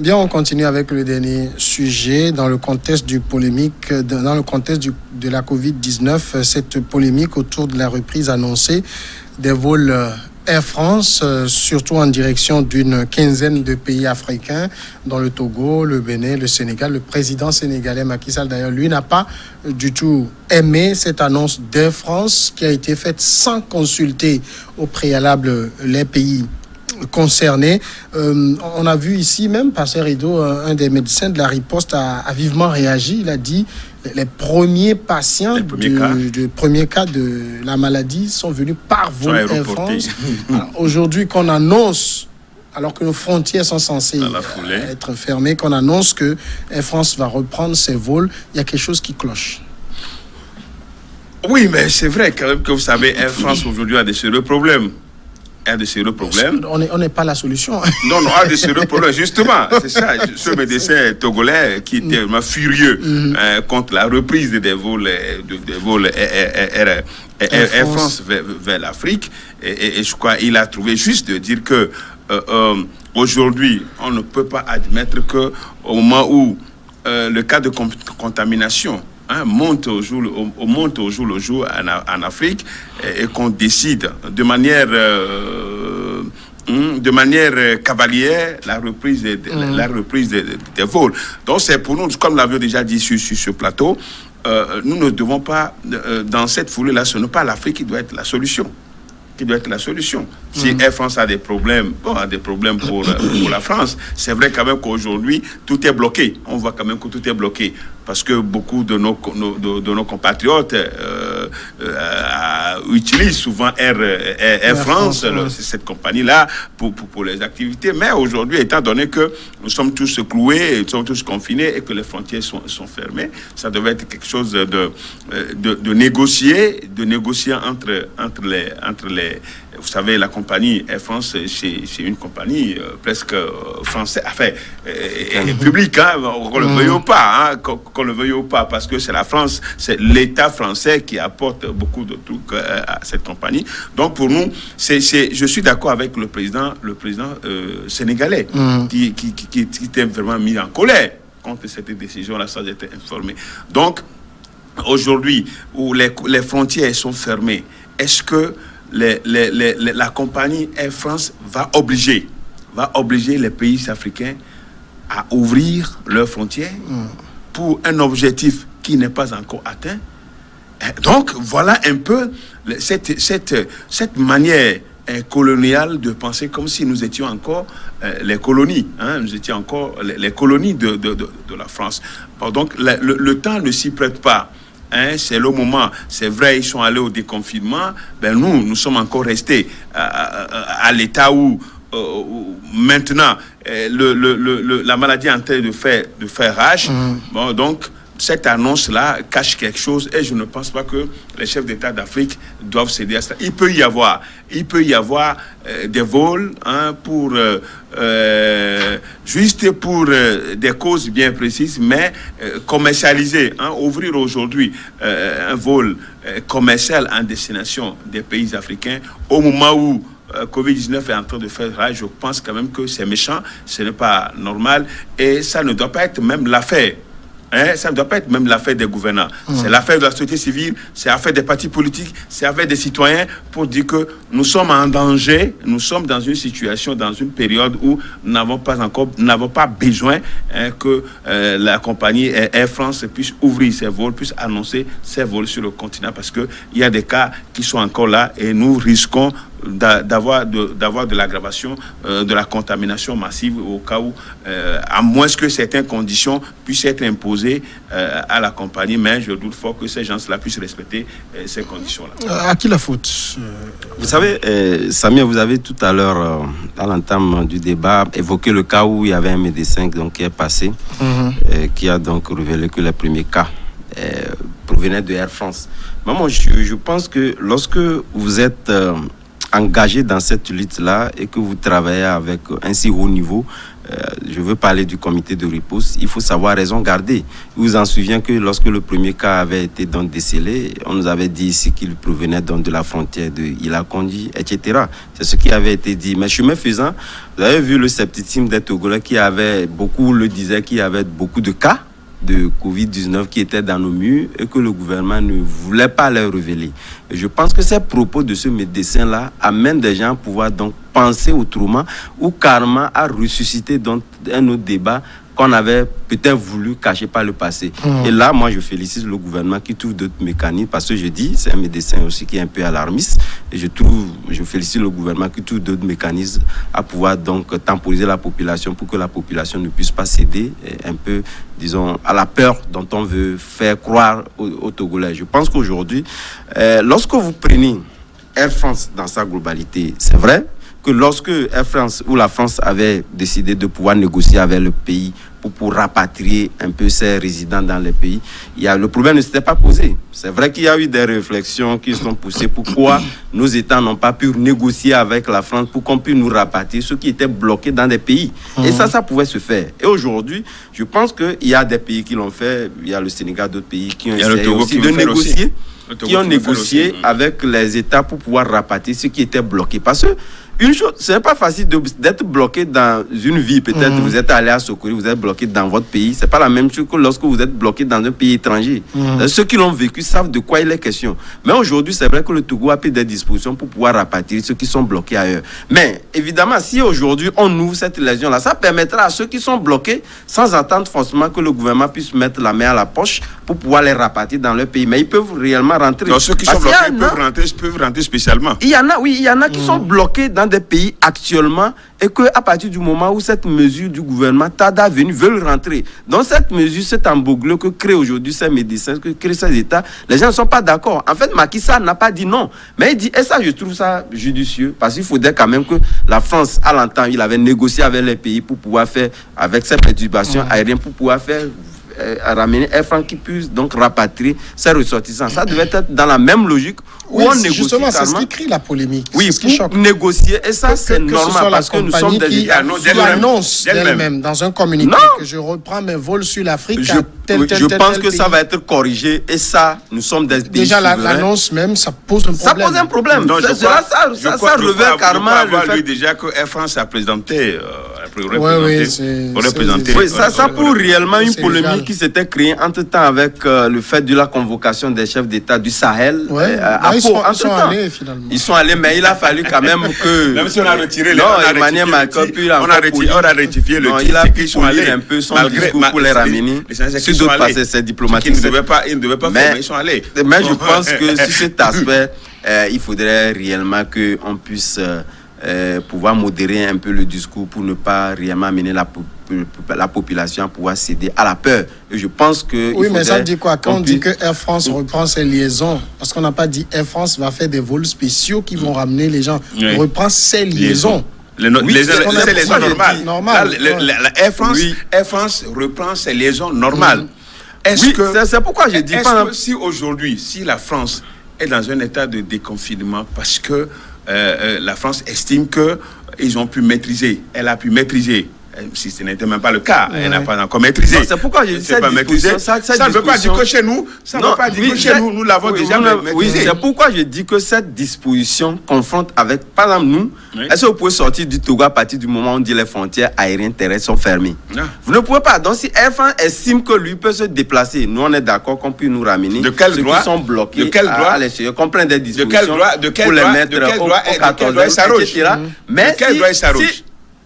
Bien, on continue avec le dernier sujet dans le contexte de la Covid-19, cette polémique autour de la reprise annoncée des vols Air France, surtout en direction d'une quinzaine de pays africains, dont le Togo, le Bénin, le Sénégal. Le président sénégalais Macky Sall, d'ailleurs, lui, n'a pas du tout aimé cette annonce d'Air France qui a été faite sans consulter au préalable les pays concernés. On a vu ici même, Pasteur Rideau, un des médecins de la riposte a vivement réagi. Il a dit les premiers patients du premier cas de la maladie sont venus par vol Air France. Alors, aujourd'hui, qu'on annonce, alors que nos frontières sont censées être fermées, qu'on annonce que Air France va reprendre ses vols, il y a quelque chose qui cloche. Oui, mais c'est vrai quand même que vous savez, Air France aujourd'hui a des sérieux problèmes. Un de sérieux problèmes. On n'est pas la solution. Non, un de sérieux problèmes, justement. C'est ça. Ce médecin togolais qui était vraiment furieux contre la reprise des vols Air France vers l'Afrique. Et je crois qu'il a trouvé juste de dire que aujourd'hui, on ne peut pas admettre qu'au moment où le cas de contamination monte au jour le jour en Afrique et qu'on décide de manière cavalière la reprise des vols. Donc c'est pour nous, comme l'avions déjà dit sur ce plateau, nous ne devons pas, dans cette foulée-là, ce n'est pas l'Afrique qui doit être la solution. Si Air France a des problèmes, pour la France, c'est vrai quand même qu'aujourd'hui, tout est bloqué. On voit quand même que tout est bloqué. Parce que beaucoup de nos compatriotes utilisent souvent Air France, cette compagnie-là, pour les activités. Mais aujourd'hui, étant donné que nous sommes tous cloués, nous sommes tous confinés et que les frontières sont fermées, ça devait être quelque chose de négocier entre les. Vous savez, la compagnie Air France, c'est une compagnie presque française, publique, qu'on le veuille ou pas, qu'on le veuille ou pas, parce que c'est la France, c'est l'État français qui apporte beaucoup de trucs à cette compagnie. Donc pour nous, je suis d'accord avec le président sénégalais qui était vraiment mis en colère contre cette décision-là, sans être informé. Donc aujourd'hui, où les frontières sont fermées, est-ce que la compagnie Air France va obliger les pays africains à ouvrir leurs frontières pour un objectif qui n'est pas encore atteint? Donc voilà un peu cette manière coloniale de penser comme si nous étions encore les colonies, nous étions encore les colonies de la France. Donc le temps ne s'y prête pas. C'est le moment. C'est vrai, ils sont allés au déconfinement. Nous sommes encore restés à l'état où maintenant la maladie est en train de faire rage. Donc cette annonce-là cache quelque chose et je ne pense pas que les chefs d'État d'Afrique doivent céder à ça. Il peut y avoir des vols juste pour des causes bien précises, mais commercialisés. Ouvrir aujourd'hui un vol commercial en destination des pays africains au moment où Covid-19 est en train de faire rage, je pense quand même que c'est méchant, ce n'est pas normal et ça ne doit pas être même l'affaire. Ça ne doit pas être même l'affaire des gouvernants. C'est l'affaire de la société civile, c'est l'affaire des partis politiques, c'est l'affaire des citoyens pour dire que nous sommes en danger, nous sommes dans une situation, dans une période où nous n'avons pas besoin que la compagnie Air France puisse ouvrir ses vols, puisse annoncer ses vols sur le continent parce qu'il y a des cas qui sont encore là et nous risquons d'avoir de l'aggravation de la contamination massive au cas où, à moins que certaines conditions puissent être imposées à la compagnie, mais je doute fort que ces gens-là puissent respecter ces conditions-là. À qui la faute? Vous savez, Samir, vous avez tout à l'heure, à l'entame du débat, évoqué le cas où il y avait un médecin qui est passé, qui a donc révélé que les premiers cas provenaient de Air France. Mais moi, je pense que lorsque vous êtes engagé dans cette lutte-là et que vous travaillez avec un si haut niveau, je veux parler du comité de riposte, il faut savoir raison garder. Vous vous en souvenez que lorsque le premier cas avait été donc décelé, on nous avait dit ici qu'il provenait donc de la frontière de Ilakondi, etc. C'est ce qui avait été dit. Mais chemin faisant, vous avez vu le scepticisme des Togolais qui avait, beaucoup le disaient, qu'il y avait beaucoup de cas de Covid-19 qui étaient dans nos murs et que le gouvernement ne voulait pas les révéler. Et je pense que ces propos de ce médecin-là amènent des gens à pouvoir donc penser autrement ou carrément à ressusciter donc un autre débat qu'on avait peut-être voulu cacher par le passé. Et là, moi, je félicite le gouvernement qui trouve d'autres mécanismes, parce que je dis, c'est un médecin aussi qui est un peu alarmiste, et je félicite le gouvernement qui trouve d'autres mécanismes à pouvoir donc temporiser la population pour que la population ne puisse pas céder un peu, disons, à la peur dont on veut faire croire aux Togolais. Je pense qu'aujourd'hui, lorsque vous prenez Air France dans sa globalité, c'est vrai que lorsque Air France ou la France avait décidé de pouvoir négocier avec le pays pour rapatrier un peu ses résidents dans les pays, le problème ne s'était pas posé. C'est vrai qu'il y a eu des réflexions qui sont poussées. Pourquoi nos États n'ont pas pu négocier avec la France pour qu'on puisse nous rapatrier ceux qui étaient bloqués dans des pays. Et ça pouvait se faire. Et aujourd'hui, je pense qu'il y a des pays qui l'ont fait. Il y a le Sénégal, d'autres pays qui ont essayé aussi de négocier. Qui ont négocié avec les États pour pouvoir rapatrier ceux qui étaient bloqués. Parce que une chose, c'est pas facile d'être bloqué dans une ville. Peut-être vous êtes allé à Sokori, vous êtes bloqué dans votre pays. C'est pas la même chose que lorsque vous êtes bloqué dans un pays étranger. Ceux qui l'ont vécu savent de quoi il est question. Mais aujourd'hui, c'est vrai que le Togo a pris des dispositions pour pouvoir rapatrier ceux qui sont bloqués ailleurs. Mais évidemment, si aujourd'hui on ouvre cette légion-là, ça permettra à ceux qui sont bloqués, sans attendre forcément que le gouvernement puisse mettre la main à la poche pour pouvoir les rapatrier dans leur pays. Mais ils peuvent réellement rentrer. Donc ceux qui sont bloqués peuvent rentrer spécialement. Il y en a qui sont bloqués dans des pays actuellement et qu'à partir du moment où cette mesure du gouvernement tarde à venir, veulent rentrer. Donc cette mesure, cet embouglio que créent aujourd'hui ces médecins, que créent ces États, les gens ne sont pas d'accord. En fait, Macky Sall n'a pas dit non. Mais il dit, et ça je trouve ça judicieux, parce qu'il faudrait quand même que la France, à l'entente, il avait négocié avec les pays pour pouvoir faire, avec ces perturbations aériennes, pour pouvoir faire à ramener Air France qui puisse donc rapatrier ses ressortissants. Ça devait être dans la même logique où on négocie. Justement, c'est ce qui crée la polémique. Oui, ce qui choque. Négocier, et ça c'est normal parce que nous sommes des qui annonce d'elle-même dans un communiqué que je reprends mes vols sur l'Afrique. Je pense que ça va être corrigé et ça, nous sommes des pays déjà l'annonce même, ça pose un problème. Ça pose un problème. Donc, ça revêt carrément le fait lui déjà que Air France a présenté. Oui, ça pour réellement une polémique qui s'était créée entre-temps avec le fait de la convocation des chefs d'État du Sahel. Ils sont allés finalement. Ils sont allés, mais il a fallu quand même que... Même si on a retiré Emmanuel Macron, on a rectifié le titre. Il a pu polir un peu son discours pour les ramener. Sur d'autres passés, c'est diplomatique. Ils ne devaient pas faire, mais ils sont allés. Mais je pense que sur cet aspect, il faudrait réellement qu'on puisse... pouvoir modérer un peu le discours pour ne pas réellement amener la population à pouvoir céder à la peur. Et je pense que... Oui, mais ça dit quoi? Quand on dit que Air France reprend ses liaisons, parce qu'on n'a pas dit Air France va faire des vols spéciaux qui vont ramener les gens. On reprend ses liaisons. C'est les liaisons normales. Air France reprend ses liaisons normales. C'est pourquoi j'ai dit... Si aujourd'hui, si la France est dans un état de déconfinement parce que la France estime qu'ils ont pu maîtriser, elle a pu maîtriser, si ce n'était même pas le cas, elle n'a pas encore maîtrisé. C'est pourquoi j'ai dit ça ne veut pas dire que chez nous, nous l'avons déjà maîtrisé. C'est pourquoi je dis que cette disposition confronte avec, par exemple, nous, est-ce que vous pouvez sortir du Togo à partir du moment où on dit les frontières aériennes terrestres sont fermées? Vous ne pouvez pas. Donc si Air France estime que lui peut se déplacer, nous on est d'accord qu'on peut nous ramener ceux qui sont bloqués à l'extérieur, qu'on prenne des dispositions pour les mettre au 14e, etc. Mais si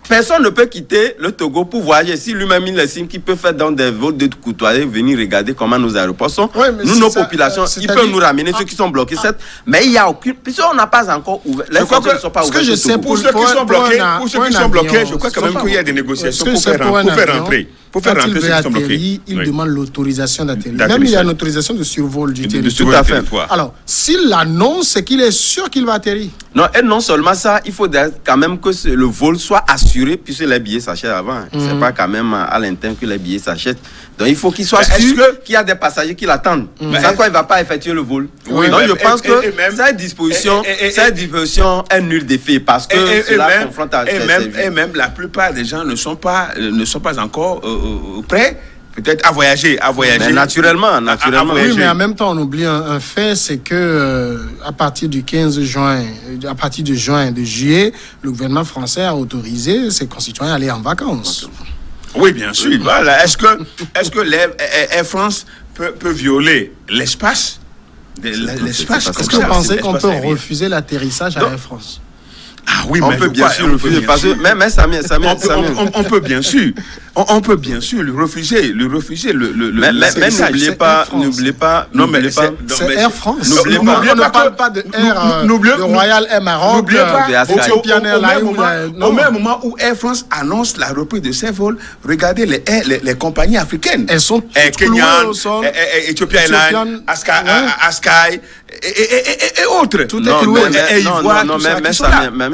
personne ne peut quitter le Togo pour voyager. Si lui-même il estime qu'il peut faire dans des vols de courtoisie, venir regarder comment nos aéroports sont, nos populations, il peut nous ramener ceux qui sont bloqués. Mais il n'y a aucune... Puisqu'on n'a pas encore ouvert... Les frontières ne sont pas ouvertes. Pour ceux qui sont bloqués, je crois quand même qu'il y a des négociations pour faire rentrer. Pour faire quand il rentrer veut ceux qui sont atterrir, bloqués. il Oui. demande l'autorisation d'atterrir. Même il y a D'atterrissage. une autorisation de survol du De territoire. survol Tout à du fait. territoire. Alors, s'il l'annonce, c'est qu'il est sûr qu'il va atterrir. Non, et non seulement ça, il faut quand même que le vol soit assuré puisque les billets s'achètent avant. C'est pas quand même à l'interne que les billets s'achètent. Donc il faut qu'il soit Mais est-ce sûr que- qu'il y a des passagers qui l'attendent. Mais Sans quoi il ne va pas effectuer le vol. Oui, Donc mais- je pense et que même- cette disposition, et- cette disposition est nulle d'effet parce que cela confronte à et même la plupart des gens ne sont pas encore prêts peut-être à voyager. Mais naturellement. Oui, mais en même temps, on oublie un fait, c'est que à partir du 15 juin, à partir de juillet, le gouvernement français a autorisé ses concitoyens à aller en vacances. Oui, bien sûr. Voilà. Est-ce que Air France peut violer l'espace l'espace Est-ce que vous pensez qu'on peut refuser l'atterrissage à Air France? Ah oui, on mais peut bien sûr refuser parce que même Samir, on peut bien sûr, on peut bien sûr lui refuser mais n'oubliez pas. Non, mais c'est Air France. N'oubliez On ne parle pas de Air de Royal Air Maroc. N'oubliez pas au même moment où Air France annonce la reprise de ses vols, regardez les compagnies africaines. Elles sont Kenyan, Ethiopia Airlines, Askai et autres. Tout est cloué.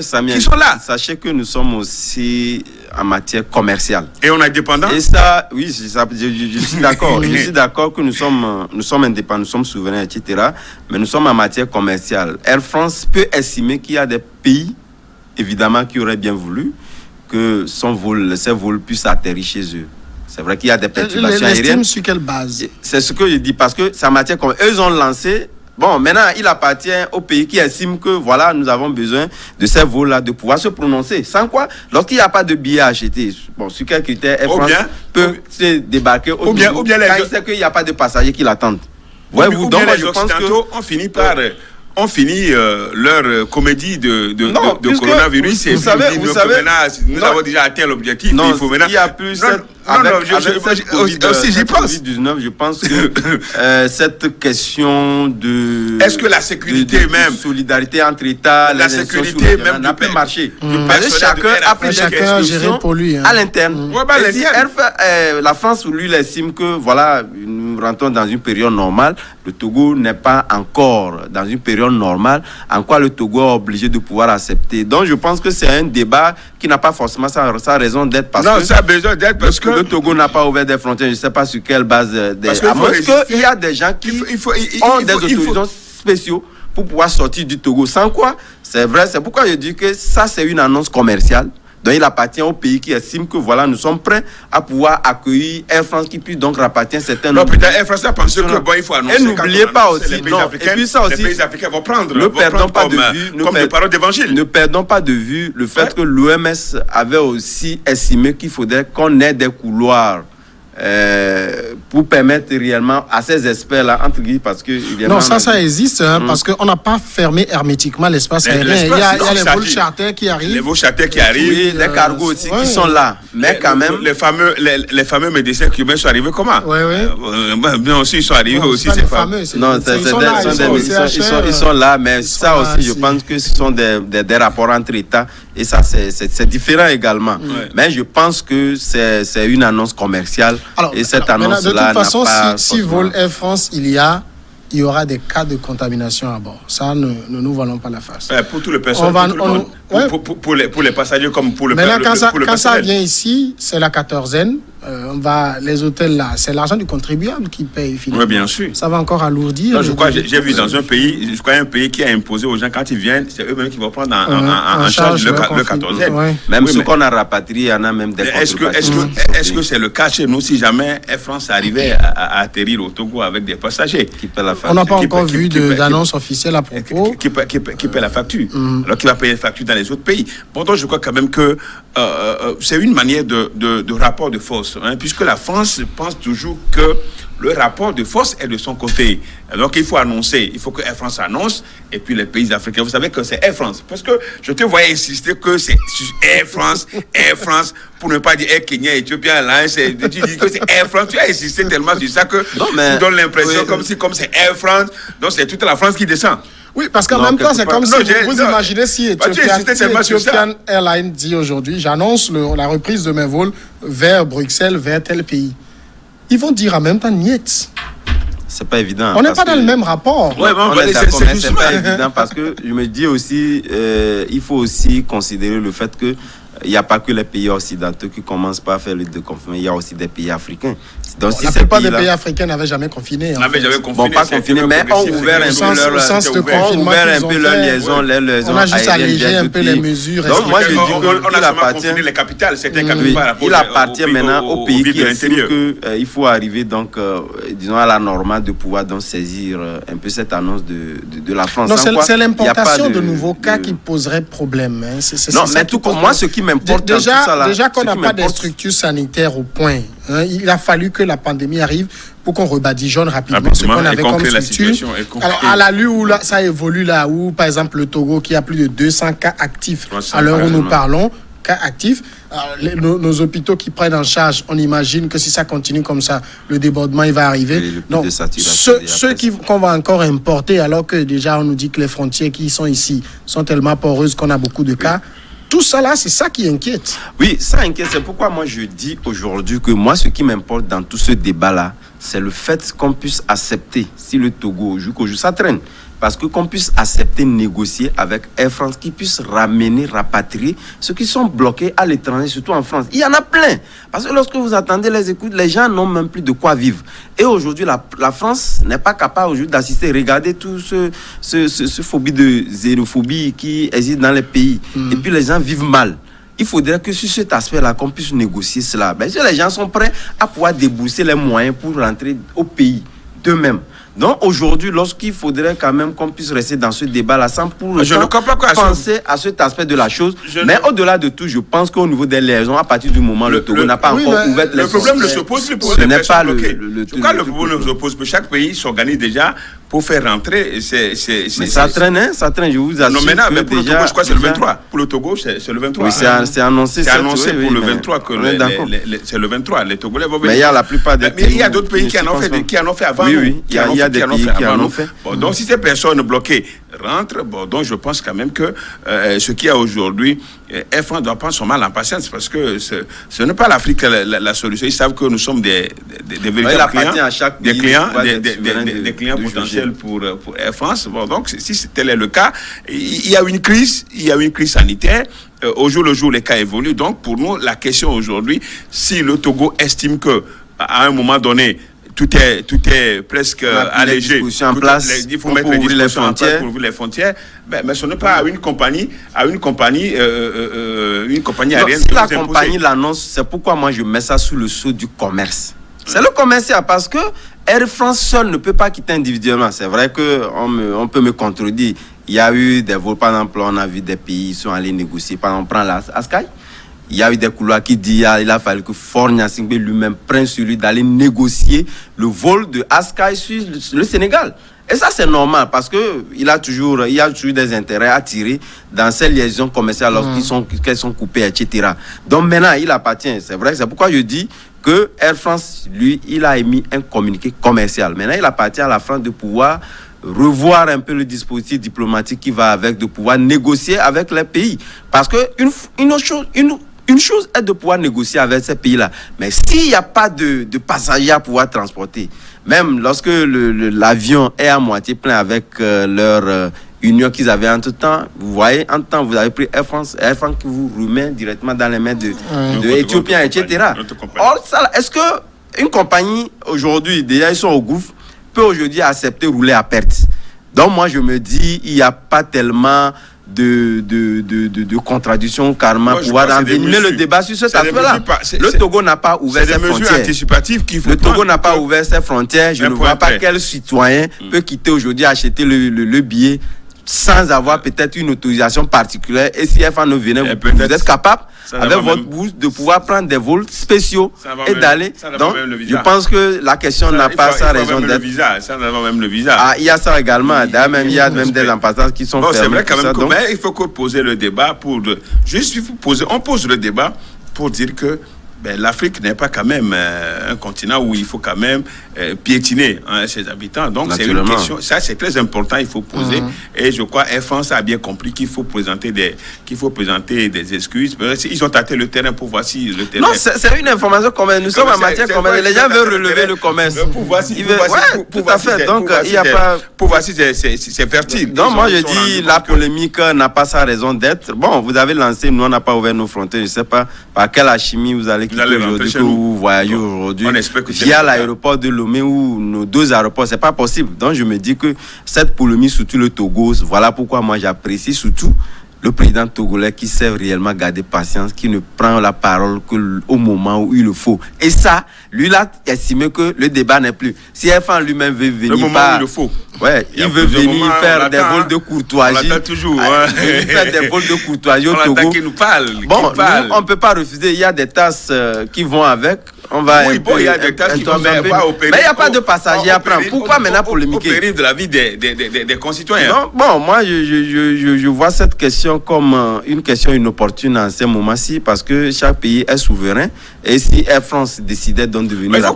Samir, qui sont là. Sachez que nous sommes aussi en matière commerciale. Et on est indépendants. Et ça, oui, je suis d'accord. Je suis d'accord que nous sommes indépendants, nous sommes souverains, etc. Mais nous sommes en matière commerciale. Air France peut estimer qu'il y a des pays, évidemment, qui auraient bien voulu que ces vols puissent atterrir chez eux. C'est vrai qu'il y a des perturbations aériennes. Sur quelle base? C'est ce que je dis, parce que c'est en matière commerciale. Eux ont lancé. Bon, maintenant, il appartient au pays qui estime que, voilà, nous avons besoin de ces vols-là, de pouvoir se prononcer. Sans quoi, lorsqu'il n'y a pas de billets à acheter, bon, sur quel critère Air France peut se débarquer au bien quand il sait qu'il n'y a pas de passagers qui l'attendent. Voyez-vous, donc moi, je pense que on finit leur comédie de coronavirus. Vous savez, nous avons déjà atteint l'objectif. Non, il faut maintenant. Il y a plus aussi, j'y pense. COVID-19, je pense que cette question de. Est-ce que la sécurité même. Solidarité entre États, la sécurité même n'a plus marché. Parce que chacun a pris chacun géré pour lui. À l'interne. Si la France, lui, il estime que, voilà, nous rentrons dans une période normale, le Togo n'est pas encore dans une période normale, en quoi le Togo est obligé de pouvoir accepter. Donc, je pense que c'est un débat qui n'a pas forcément sa raison d'être parce que ça a besoin d'être parce que le Togo n'a pas ouvert des frontières, je ne sais pas sur quelle base. Parce qu'il y a des gens qui ont des autorisations spéciaux pour pouvoir sortir du Togo. Sans quoi, c'est vrai, c'est pourquoi je dis que ça, c'est une annonce commerciale. Donc, il appartient au pays qui estime que, voilà, nous sommes prêts à pouvoir accueillir Air France qui puisse donc rapatrier un certain nombre. Non, peut-être Air France a pensé que, bon, il faut annoncer. Et n'oubliez pas aussi, non, et puis ça aussi, les pays africains vont prendre. Ne perdons pas de vue, comme des paroles d'évangile. Ne perdons pas de vue le fait que l'OMS avait aussi estimé qu'il faudrait qu'on ait des couloirs pour permettre réellement à ces experts-là, entre guillemets, parce que... Non, ça existe, parce qu'on n'a pas fermé hermétiquement l'espace aérien. Il y a les vols charters qui arrivent. Les vols charters qui arrivent. Oui, les cargos aussi qui sont là. Mais quand même... Les fameux médecins cubains sont arrivés comment? Oui, oui. Bien aussi, ils sont arrivés aussi, ces fameux. Non, ils sont là, mais ça aussi, je pense que ce sont des rapports entre États. Et ça, c'est différent également. Mais je pense que c'est une annonce commerciale. Alors, et cette annonce-là, de toute façon, si vol Air France, il y aura des cas de contamination à bord. Ça, ne nous voilons pas la face. Pour tout le personnel, pour les passagers comme pour le personnel. Maintenant, quand ça vient ici, c'est la quatorzaine. Les hôtels là, c'est l'argent du contribuable qui paye finalement. Oui, bien sûr. Ça va encore alourdir. Non, je crois, j'ai vu dans un pays qui a imposé aux gens quand ils viennent, c'est eux-mêmes qui vont prendre en charge le 14e. Ouais. Même ceux qu'on a rapatriés, il y en a même des Est-ce que c'est le cas chez nous si jamais Air France arrivait à atterrir au Togo avec des passagers qui paient la facture? On n'a pas encore vu d'annonce officielle à propos. Qui paie la facture. Alors qui va payer la facture dans les autres pays. Pourtant, je crois quand même que c'est une manière de rapport de force. Puisque la France pense toujours que le rapport de force est de son côté. Donc il faut annoncer, il faut que Air France annonce, et puis les pays africains, vous savez que c'est Air France. Parce que je te voyais insister que c'est Air France, pour ne pas dire Air Kenya, Ethiopia Airlines, tu dis que c'est Air France, tu as insisté tellement sur ça que tu donnes l'impression comme c'est Air France, donc c'est toute la France qui descend. Oui, parce qu'en même temps, c'est comme si vous imaginez si Ethiopian Airlines dit aujourd'hui, j'annonce la reprise de mes vols vers Bruxelles, vers tel pays. Ils vont dire en même temps, niet. C'est pas évident. On n'est pas dans le même rapport. Ouais, on est d'accord, mais c'est pas évident parce que je me dis aussi, il faut aussi considérer le fait que il n'y a pas que les pays occidentaux qui commencent pas à faire le déconfinement, il y a aussi des pays africains. Donc, si la plupart des pays africains n'avaient jamais confiné. Bon, pas confiné, mais ont ouvert un peu leur liaison, on a juste allégé un peu les mesures. Donc, moi, je dis qu'il appartient les capitales, il appartient maintenant aux pays qui estiment qu'il faut arriver, donc, disons, à la normale de pouvoir donc saisir un peu cette annonce de la France. Non, c'est l'importation de nouveaux cas qui poserait problème. Non, mais tout comme moi, ce qui m'importe déjà qu'on n'a pas des structures sanitaires au point. Il a fallu que la pandémie arrive pour qu'on rebadigeonne rapidement ce qu'on avait comme structure. Alors, à l'allure où ça évolue là, où par exemple le Togo qui a plus de 200 cas actifs à l'heure où nous parlons, cas actifs, nos hôpitaux qui prennent en charge, on imagine que si ça continue comme ça, le débordement il va arriver. Donc, ceux qu'on va encore importer, alors que déjà on nous dit que les frontières qui sont ici sont tellement poreuses qu'on a beaucoup de cas. Tout ça là, c'est ça qui inquiète. Oui, ça inquiète. C'est pourquoi moi je dis aujourd'hui que moi ce qui m'importe dans tout ce débat là, c'est le fait qu'on puisse accepter, si le Togo joue qu'au jour, ça traîne. Parce que qu'on puisse accepter, négocier avec Air France, qu'ils puissent ramener, rapatrier ceux qui sont bloqués à l'étranger, surtout en France. Il y en a plein. Parce que lorsque vous attendez les écoutes, les gens n'ont même plus de quoi vivre. Et aujourd'hui, la France n'est pas capable aujourd'hui d'assister. Regardez tout ce phobie de xénophobie qui existe dans les pays. Et puis les gens vivent mal. Il faudrait que sur cet aspect-là, qu'on puisse négocier cela. Ben, les gens sont prêts à pouvoir débourser les moyens pour rentrer au pays d'eux-mêmes. Donc aujourd'hui, lorsqu'il faudrait quand même qu'on puisse rester dans ce débat-là sans pour penser à cet aspect de la chose, mais au-delà de tout, je pense qu'au niveau des liaisons, à partir du moment où le Togo n'a pas encore ouvert les le problème ne se pose plus pour les personnes bloquées. Le problème ne se pose plus. Chaque pays s'organise déjà pour faire rentrer. Mais ça traîne, je vous assure. Non, maintenant, mais pour le Togo, je crois que c'est le 23. Pour le Togo, c'est le 23. Oui, c'est annoncé. C'est annoncé pour le 23 que c'est le 23. Les Togolais vont venir. Mais il y a la plupart des pays. Mais il y a d'autres pays qui en ont fait avant. Oui, il y a des pays qui en ont fait. Bon, donc si ces personnes bloquées rentrent, bon, donc je pense quand même que ce qu'il y a aujourd'hui, Air France doit prendre son mal en patience parce que ce n'est pas l'Afrique la solution. Ils savent que nous sommes des véritables clients, des clients potentiels pour Air France. Bon, donc si tel est le cas, il y a une crise sanitaire. Au jour le jour, les cas évoluent. Donc pour nous, la question aujourd'hui, si le Togo estime que à un moment donné tout est presque allégé. En place, il faut mettre les dispositions en place pour ouvrir les frontières. Mais ce n'est pas à une compagnie aérienne. Si la compagnie l'annonce, c'est pourquoi moi je mets ça sous le sceau du commerce. C'est le commercial parce que Air France seul ne peut pas quitter individuellement. C'est vrai qu'on peut me contredire. Il y a eu des vols, par exemple, on a vu des pays qui sont allés négocier. Par exemple, on prend la Askai. Il y a eu des couloirs qui disent qu'il a fallu que Faure Gnassingbé lui-même prenne sur lui d'aller négocier le vol de Askai sur le Sénégal. Et ça, c'est normal parce qu'il a toujours des intérêts à tirer dans ces liaisons commerciales lorsqu'elles sont coupées, etc. Donc maintenant, il appartient. C'est vrai, c'est pourquoi je dis que Air France, lui, il a émis un communiqué commercial. Maintenant, il appartient à la France de pouvoir revoir un peu le dispositif diplomatique qui va avec, de pouvoir négocier avec les pays. Parce que une chose est de pouvoir négocier avec ces pays-là. Mais s'il n'y a pas de passagers à pouvoir transporter, même lorsque l'avion est à moitié plein avec leur union qu'ils avaient entre-temps, vous voyez, entre-temps, vous avez pris Air France qui vous remet directement dans les mains de Éthiopiens, etc. Or, ça, est-ce qu'une compagnie, aujourd'hui, déjà, ils sont au gouffre, peut aujourd'hui accepter rouler à perte? Donc, moi, je me dis, il n'y a pas tellement de contradiction carrément pour pouvoir envenimer le débat sur cet aspect-là. Le Togo n'a pas ouvert ses frontières. Le Togo n'a pas ouvert ses frontières. Je ne vois pas quel citoyen peut quitter aujourd'hui, acheter le billet sans avoir peut-être une autorisation particulière. Et si FANO venait, vous êtes capable, avec votre bourse, de pouvoir prendre des vols spéciaux et d'aller. Donc, je pense que la question n'a pas sa raison d'être. Ça n'a même le visa. Ah, il y a ça également. D'ailleurs, même, il y a même des ambassades qui sont fermées. C'est vrai quand même. Mais il faut poser le débat on pose le débat pour dire que l'Afrique n'est pas quand même un continent où il faut quand même piétiner ses habitants. Donc c'est une question, ça c'est très important, il faut poser. Et je crois Air France a bien compris qu'il faut présenter des excuses. Ils ont tâté le terrain pour voir si le terrain... Non, c'est une information commerciale. Nous sommes en matière commerciale. Les gens veulent relever le commerce. Pour voir si... tout à fait. Donc il n'y a pas... Pour voir si c'est fertile. Donc moi je dis la polémique n'a pas sa raison d'être. Bon, vous avez lancé, nous on n'a pas ouvert nos frontières. Je ne sais pas par quelle alchimie vous allez quitter aujourd'hui, que vous voyagez aujourd'hui via l'aéroport de Lomé ou nos 2 aéroports. C'est pas possible. Donc je me dis que cette polémique, surtout le Togo, voilà pourquoi moi j'apprécie surtout le président togolais qui sait réellement garder patience, qui ne prend la parole qu'au moment où il le faut. Et ça, lui, il a estimé que le débat n'est plus. Si F1 lui-même veut venir... Le moment où il le faut. Ouais, il veut venir faire des vols de courtoisie. On l'attend toujours. Faire des vols de courtoisie au Togo. Qui nous parle. Bon, on ne peut pas refuser. Il y a des tasses qui vont avec. On va il y a des tasses qui vont mais il n'y a pas de passagers à prendre. Pourquoi maintenant polémiquer? Au péril de la vie des concitoyens. Non, bon, moi, je vois cette question comme une question inopportune en ce moment-ci parce que chaque pays est souverain. Et si Air France décidait donc de venir il faut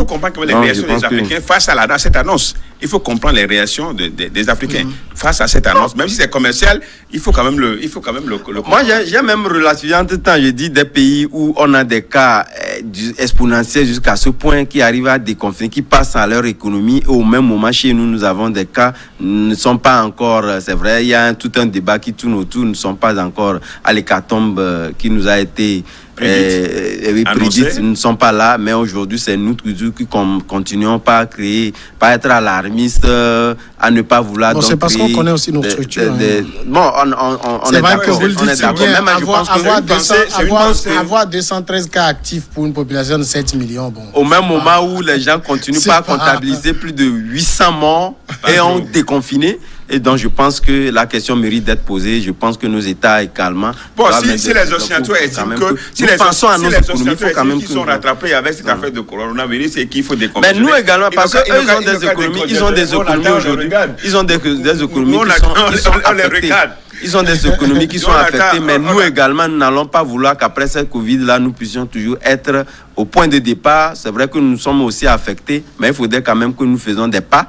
comprendre quand même les réactions des Africains face à cette annonce. Il faut comprendre les réactions des Africains face à cette annonce. Même si c'est commercial, il faut quand même le Moi, j'ai même relativisé entre temps. Je dis des pays où on a des cas exponentiels jusqu'à ce point qui arrivent à déconfiner, qui passent à leur économie. Et au même moment, chez nous, nous avons des cas ne sont pas encore, c'est vrai, il y a tout un débat qui tourne autour, ne sont pas encore à l'hécatombe qui nous a été prédits ne sont pas là, mais aujourd'hui c'est nous qui continuons pas à créer, pas être alarmistes, à ne pas vouloir. Bon, c'est parce qu'on connaît aussi nos structures. Bon, on est d'accord. Vous le dites, c'est bien, avoir 213 cas actifs pour une population de 7 millions. Bon. Au même moment où les gens continuent pas à comptabiliser plus de 800 morts et ont déconfiné. Et donc, je pense que la question mérite d'être posée. Je pense que nos États également... Bon, si les occidentaux estiment que... Si les occidentaux qui sont rattrapés avec cette affaire de coronavirus, c'est qu'il faut déconfiner. Mais nous également, parce qu'eux, ils ont des économies. Ils ont des économies aujourd'hui. Ils ont des économies qui sont affectées. Ils ont des économies qui sont affectées, mais nous également, nous n'allons pas vouloir qu'après cette Covid-là, nous puissions toujours être au point de départ. C'est vrai que nous sommes aussi affectés, mais il faudrait quand même que nous faisions des pas,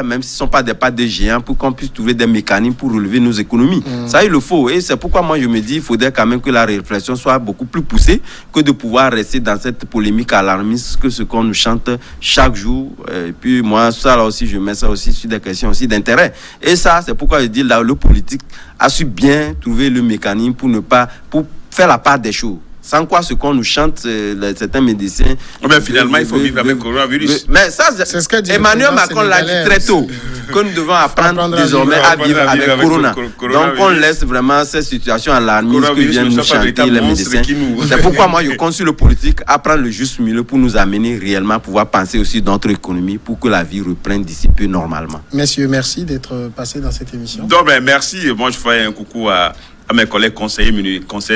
même si ce ne sont pas des pas de géants, pour qu'on puisse trouver des mécanismes pour relever nos économies. Ça, il le faut. Et c'est pourquoi moi, je me dis, il faudrait quand même que la réflexion soit beaucoup plus poussée que de pouvoir rester dans cette polémique alarmiste que ce qu'on nous chante chaque jour. Et puis moi, ça là aussi, je mets ça aussi sur des questions aussi d'intérêt. Et ça, c'est pourquoi je dis, là, le politique a su bien trouver le mécanisme pour faire la part des choses. Sans quoi ce qu'on nous chante, certains médecins... Mais finalement, il faut vivre avec le coronavirus. Mais ça, c'est ce que dit Emmanuel Macron l'a dit très tôt, que nous devons apprendre désormais à vivre avec Corona. Donc, on laisse vraiment cette situation alarmiste que viennent nous chanter les médecins. C'est pourquoi moi, je compte sur le politique à prendre le juste milieu pour nous amener réellement à pouvoir penser aussi dans notre économie pour que la vie reprenne d'ici peu normalement. Messieurs, merci d'être passés dans cette émission. Donc, merci. Moi, je fais un coucou à mes collègues conseillers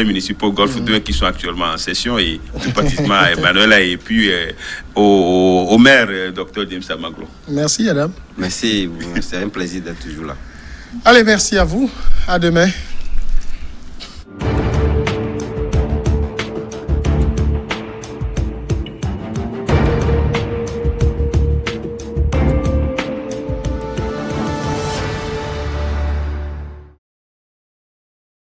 municipaux Golfe 2 qui sont actuellement en session et plus particulièrement à Emmanuel et puis au maire, Dr James Amaglo. Merci Adam. Merci, c'est un plaisir d'être toujours là. Allez, merci à vous. À demain.